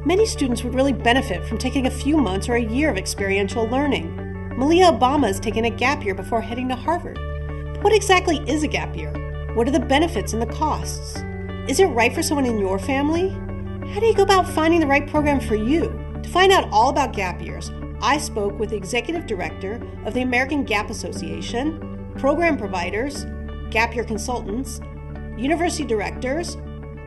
Many students would really benefit from taking a few months or a year of experiential learning. Malia Obama has taken a gap year before heading to Harvard. But what exactly is a gap year? What are the benefits and the costs? Is it right for someone in your family? How do you go about finding the right program for you? To find out all about gap years, I spoke with the executive director of the American Gap Association, program providers, gap year consultants, university directors,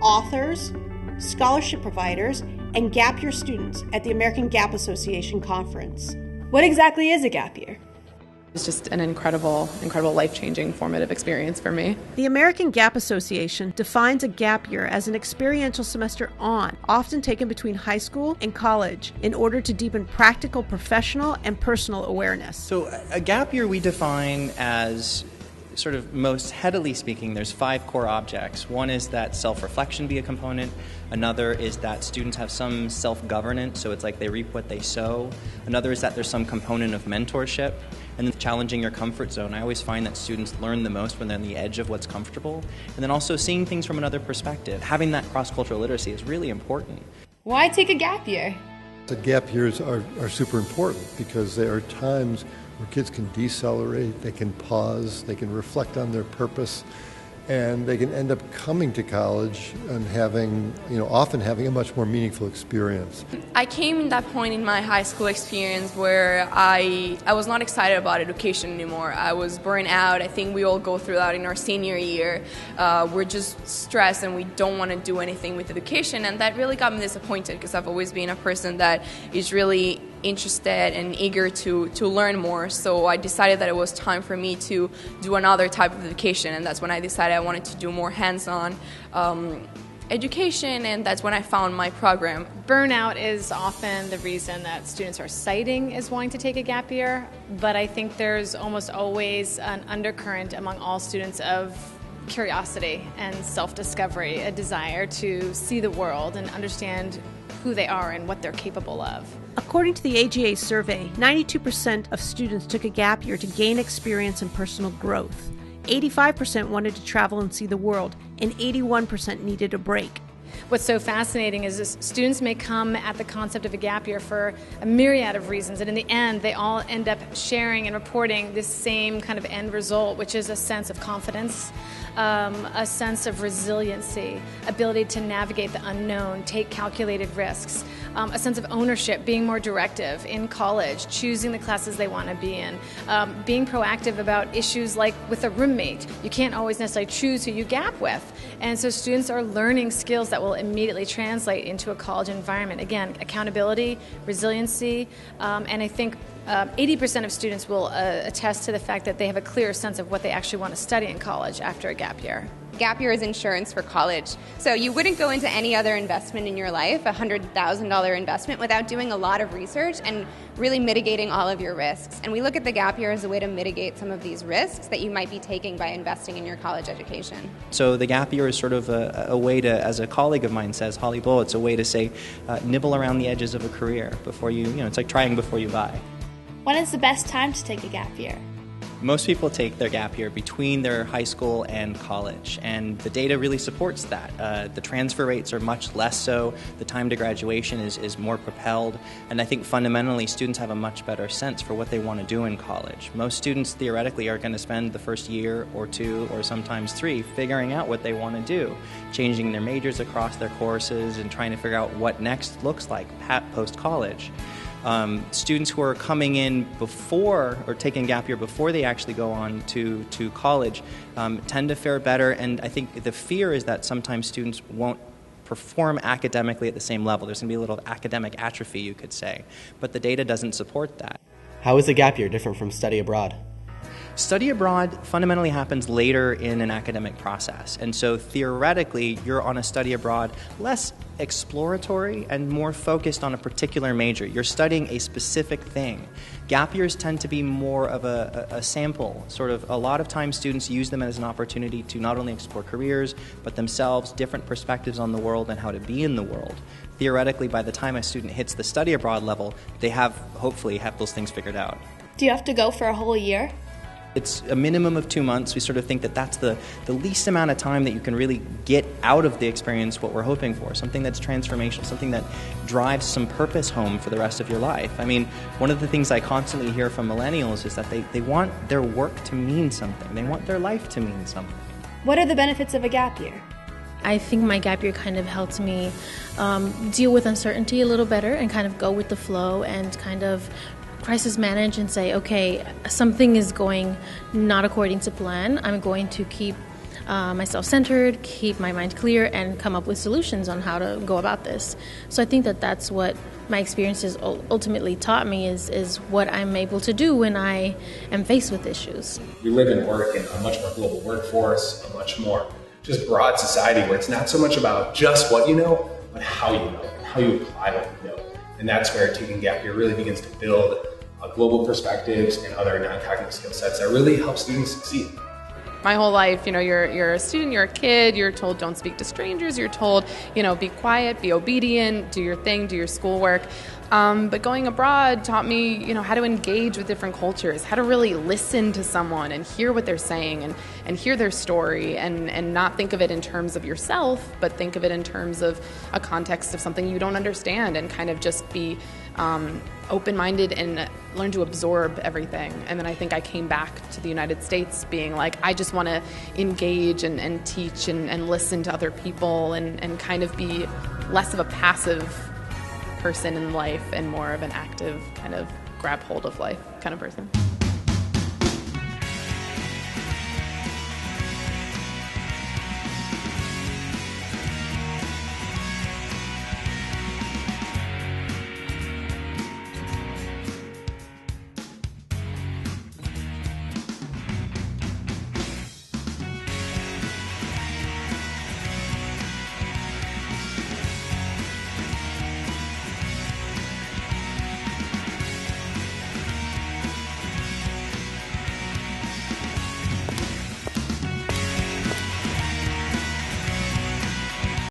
authors, scholarship providers, and gap year students at the American Gap Association conference. What exactly is a gap year? It's just an incredible life-changing formative experience for me. The American Gap Association defines a gap year as an experiential semester often taken between high school and college, in order to deepen practical, professional, and personal awareness. So a gap year we define as, sort of most headily speaking, there's 5 core objects. One is that self-reflection be a component. Another is that students have some self-governance, so it's like they reap what they sow. Another is that there's some component of mentorship. And then challenging your comfort zone. I always find that students learn the most when they're on the edge of what's comfortable. And then also seeing things from another perspective. Having that cross-cultural literacy is really important. Why take a gap year? The gap years are super important because they are times where kids can decelerate, they can pause, they can reflect on their purpose, and they can end up coming to college and often having a much more meaningful experience. I came in that point in my high school experience where I was not excited about education anymore. I was burnt out. I think we all go through that in our senior year. We're just stressed and we don't want to do anything with education, and that really got me disappointed because I've always been a person that is really interested and eager to learn more. So I decided that it was time for me to do another type of education, and that's when I decided I wanted to do more hands-on education, and that's when I found my program. Burnout is often the reason that students are citing as wanting to take a gap year, but I think there's almost always an undercurrent among all students of curiosity and self-discovery, a desire to see the world and understand who they are and what they're capable of. According to the AGA survey, 92% of students took a gap year to gain experience and personal growth. 85% wanted to travel and see the world, and 81% needed a break. What's so fascinating is this, students may come at the concept of a gap year for a myriad of reasons, and in the end they all end up sharing and reporting this same kind of end result, which is a sense of confidence, a sense of resiliency, ability to navigate the unknown, take calculated risks, a sense of ownership, being more directive in college, choosing the classes they want to be in, being proactive about issues like with a roommate. You can't always necessarily choose who you gap with, and so students are learning skills that will immediately translate into a college environment. Again, accountability, resiliency, and I think 80% of students will attest to the fact that they have a clear sense of what they actually want to study in college after a gap year. Gap year is insurance for college. So you wouldn't go into any other investment in your life, a $100,000 investment, without doing a lot of research and really mitigating all of your risks. And we look at the gap year as a way to mitigate some of these risks that you might be taking by investing in your college education. So the gap year is sort of a way to, as a colleague of mine says, Holly Bull, it's a way to say, nibble around the edges of a career before it's like trying before you buy. When is the best time to take a gap year? Most people take their gap year between their high school and college, and the data really supports that. The transfer rates are much less so, the time to graduation is more propelled, and I think fundamentally students have a much better sense for what they want to do in college. Most students theoretically are going to spend the first year or 2 or sometimes 3 figuring out what they want to do, changing their majors across their courses and trying to figure out what next looks like post-college. Students who are coming in before or taking gap year before they actually go on to college tend to fare better, and I think the fear is that sometimes students won't perform academically at the same level. There's going to be a little academic atrophy, you could say, but the data doesn't support that. How is a gap year different from study abroad? Study abroad fundamentally happens later in an academic process, and so theoretically you're on a study abroad less exploratory and more focused on a particular major. You're studying a specific thing. Gap years tend to be more of a sample, sort of. A lot of times students use them as an opportunity to not only explore careers, but themselves, different perspectives on the world and how to be in the world. Theoretically, by the time a student hits the study abroad level, they hopefully have those things figured out. Do you have to go for a whole year? It's a minimum of 2 months. We sort of think that that's the least amount of time that you can really get out of the experience what we're hoping for, something that's transformational, something that drives some purpose home for the rest of your life. I mean, one of the things I constantly hear from millennials is that they want their work to mean something. They want their life to mean something. What are the benefits of a gap year? I think my gap year kind of helped me deal with uncertainty a little better and kind of go with the flow and kind of crisis manage and say, okay, something is going not according to plan. I'm going to keep myself centered, keep my mind clear, and come up with solutions on how to go about this. So I think that that's what my experiences ultimately taught me is what I'm able to do when I am faced with issues. We live and work in a much more global workforce, a much more just broad society where it's not so much about just what you know, but how you know, and how you apply what you know. And that's where taking gap year really begins to build global perspectives and other non-cognitive skill sets that really help students succeed. My whole life, you're a student, you're a kid, you're told don't speak to strangers, you're told, be quiet, be obedient, do your thing, do your schoolwork. But going abroad taught me, how to engage with different cultures, how to really listen to someone and hear what they're saying and hear their story and not think of it in terms of yourself, but think of it in terms of a context of something you don't understand and kind of just be open-minded and learn to absorb everything. And then I think I came back to the United States being like, I just want to engage and teach and listen to other people and kind of be less of a passive person in life and more of an active kind of grab hold of life kind of person.